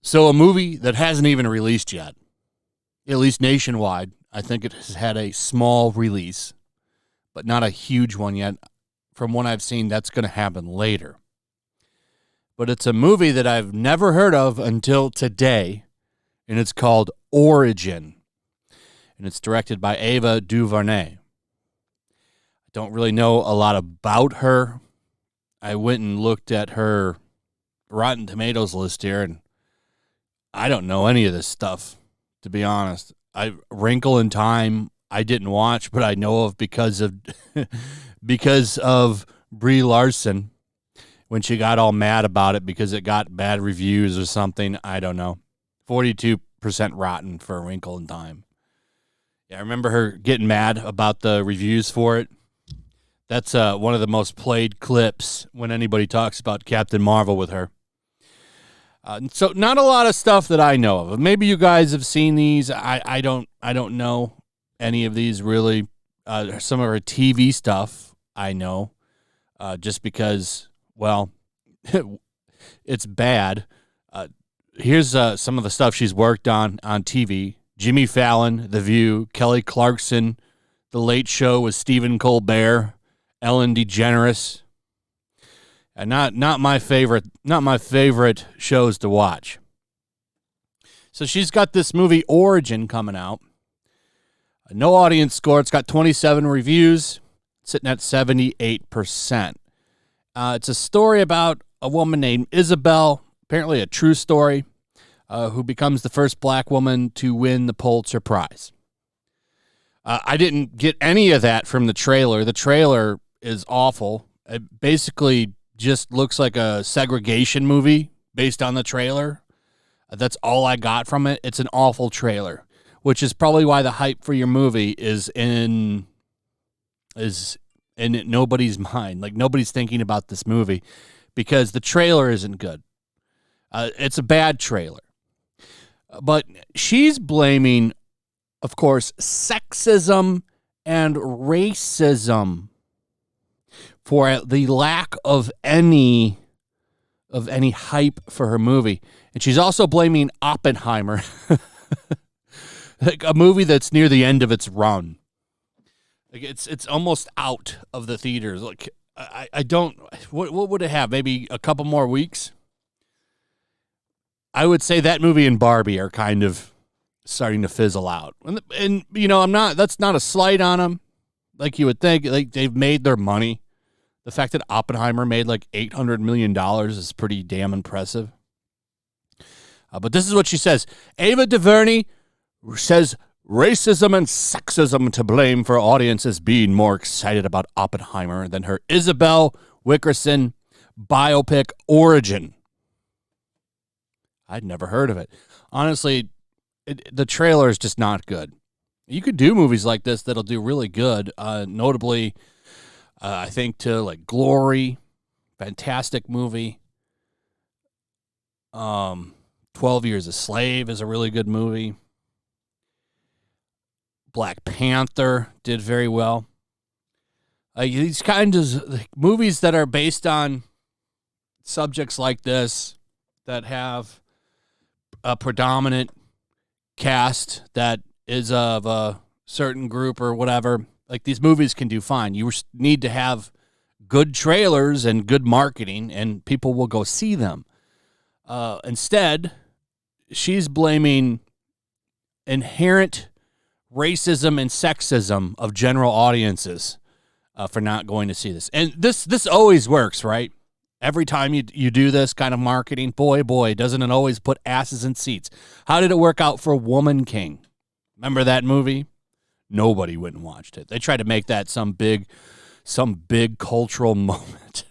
So a movie that hasn't even released yet, at least nationwide, I think it has had a small release, but not a huge one yet. From what I've seen, that's going to happen later. But it's a movie that I've never heard of until today, and it's called Origin. And it's directed by Ava DuVernay. I don't really know a lot about her. I went and looked at her Rotten Tomatoes list here, and I don't know any of this stuff, to be honest. Wrinkle in Time, I didn't watch, but I know of because of Brie Larson when she got all mad about it because it got bad reviews or something. I don't know. 42% rotten for A Wrinkle in Time. Yeah, I remember her getting mad about the reviews for it. That's one of the most played clips when anybody talks about Captain Marvel with her. So not a lot of stuff that I know of. Maybe you guys have seen these. I don't know any of these really. Some of her TV stuff I know, just because, well, it's bad. Here's some of the stuff she's worked on TV. Jimmy Fallon, The View, Kelly Clarkson, The Late Show with Stephen Colbert, Ellen DeGeneres. And not my favorite shows to watch. So she's got this movie Origin coming out. No audience score. It's got 27 reviews, sitting at 78%. It's a story about a woman named Isabel, apparently a true story, who becomes the first black woman to win the Pulitzer Prize. I didn't get any of that from the trailer. The trailer is awful. It basically just looks like a segregation movie based on the trailer. That's all I got from it. It's an awful trailer, which is probably why the hype for your movie is in nobody's mind. Like, nobody's thinking about this movie because the trailer isn't good. It's a bad trailer. But she's blaming, of course, sexism and racism for the lack of any hype for her movie. And she's also blaming Oppenheimer, like a movie that's near the end of its run. Like it's almost out of the theaters. Like I don't, what would it have? Maybe a couple more weeks? I would say that movie and Barbie are kind of starting to fizzle out. And you know, that's not a slight on them. Like you would think, like they've made their money. The fact that Oppenheimer made like $800 million is pretty damn impressive. But this is what she says. Ava DuVernay says racism and sexism to blame for audiences being more excited about Oppenheimer than her Isabel Wickerson biopic Origin. I'd never heard of it. Honestly, the trailer is just not good. You could do movies like this that'll do really good, notably... I think to like Glory, fantastic movie. 12 Years a Slave is a really good movie. Black Panther did very well. These kinds of movies that are based on subjects like this that have a predominant cast that is of a certain group or whatever. Like, these movies can do fine. You need to have good trailers and good marketing, and people will go see them. Instead, she's blaming inherent racism and sexism of general audiences for not going to see this. And this always works, right? Every time you do this kind of marketing, boy, doesn't it always put asses in seats? How did it work out for Woman King? Remember that movie? Nobody went and watched it. They tried to make that some big cultural moment.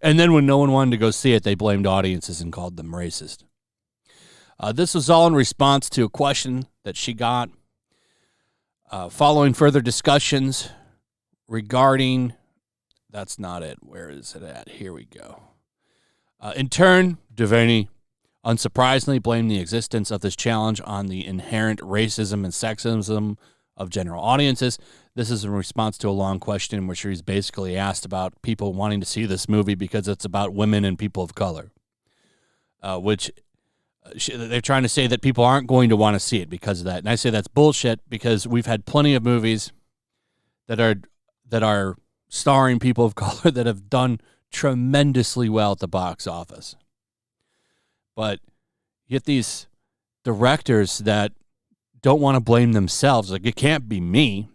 And then when no one wanted to go see it, they blamed audiences and called them racist. This was all in response to a question that she got following further discussions regarding... That's not it. Where is it at? Here we go. In turn, DuVernay unsurprisingly blamed the existence of this challenge on the inherent racism and sexism of general audiences. This is in response to a long question in which he's basically asked about people wanting to see this movie because it's about women and people of color, which they're trying to say that people aren't going to want to see it because of that. And I say that's bullshit because we've had plenty of movies that are starring people of color that have done tremendously well at the box office. But you get these directors that don't want to blame themselves. Like, it can't be me.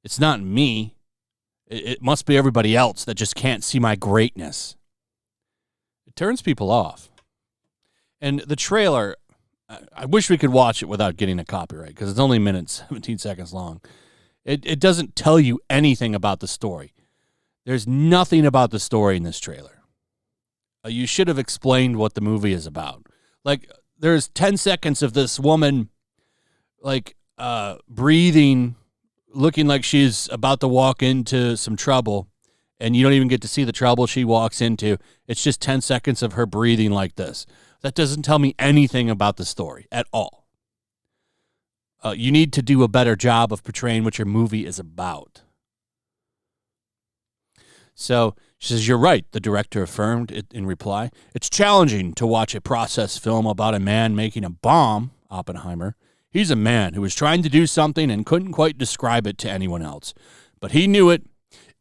It's not me. It must be everybody else that just can't see my greatness. It turns people off. And the trailer, I wish we could watch it without getting a copyright because it's only a minute, 17 seconds long. It doesn't tell you anything about the story. There's nothing about the story in this trailer. You should have explained what the movie is about. Like, there's 10 seconds of this woman, like, breathing, looking like she's about to walk into some trouble, and you don't even get to see the trouble she walks into. It's just 10 seconds of her breathing like this. That doesn't tell me anything about the story at all. You need to do a better job of portraying what your movie is about. So she says, "You're right," the director affirmed it in reply. "It's challenging to watch a process film about a man making a bomb, Oppenheimer. He's a man who was trying to do something and couldn't quite describe it to anyone else. But he knew it.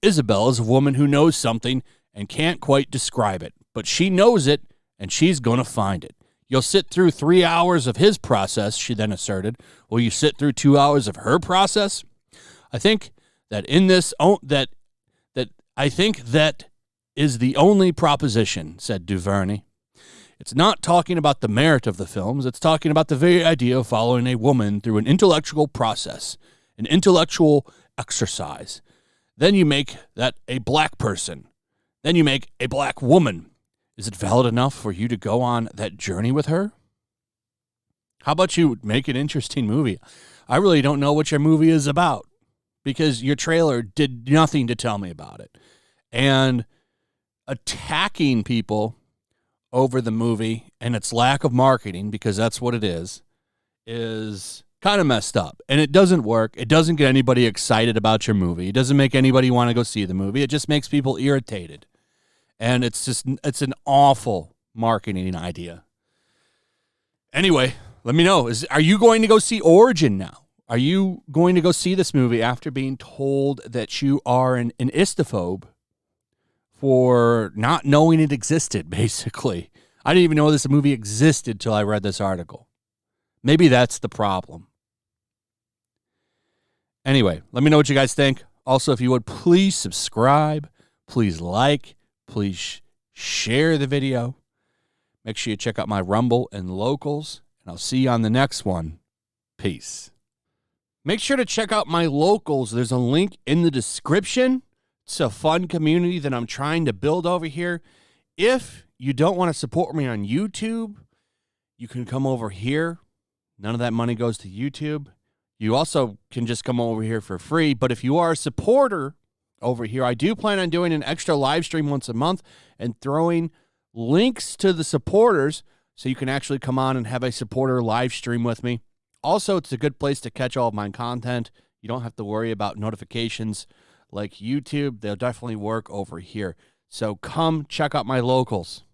Isabel is a woman who knows something and can't quite describe it. But she knows it, and she's going to find it. You'll sit through 3 hours of his process," she then asserted. "Will you sit through 2 hours of her process? I think that is the only proposition," said DuVernay. "It's not talking about the merit of the films. It's talking about the very idea of following a woman through an intellectual process, an intellectual exercise. Then you make that a black person. Then you make a black woman. Is it valid enough for you to go on that journey with her? How about you make an interesting movie? I really don't know what your movie is about because your trailer did nothing to tell me about it." And attacking people over the movie and its lack of marketing, because that's what it is kind of messed up. And it doesn't work. It doesn't get anybody excited about your movie. It doesn't make anybody want to go see the movie. It just makes people irritated. And it's an awful marketing idea. Anyway, let me know. Are you going to go see Origin now? Are you going to go see this movie after being told that you are an istophobe for not knowing it existed, basically? I didn't even know this movie existed till I read this article. Maybe that's the problem. Anyway, let me know what you guys think. Also, if you would, please subscribe, please like, please share the video. Make sure you check out my Rumble and Locals, and I'll see you on the next one. Peace. Make sure to check out my Locals. There's a link in the description. It's a fun community that I'm trying to build over here. If you don't want to support me on YouTube, you can come over here. None of that money goes to YouTube. You also can just come over here for free. But if you are a supporter over here, I do plan on doing an extra live stream once a month and throwing links to the supporters so you can actually come on and have a supporter live stream with me. Also, it's a good place to catch all of my content. You don't have to worry about notifications like YouTube. They'll definitely work over here. So come check out my Locals.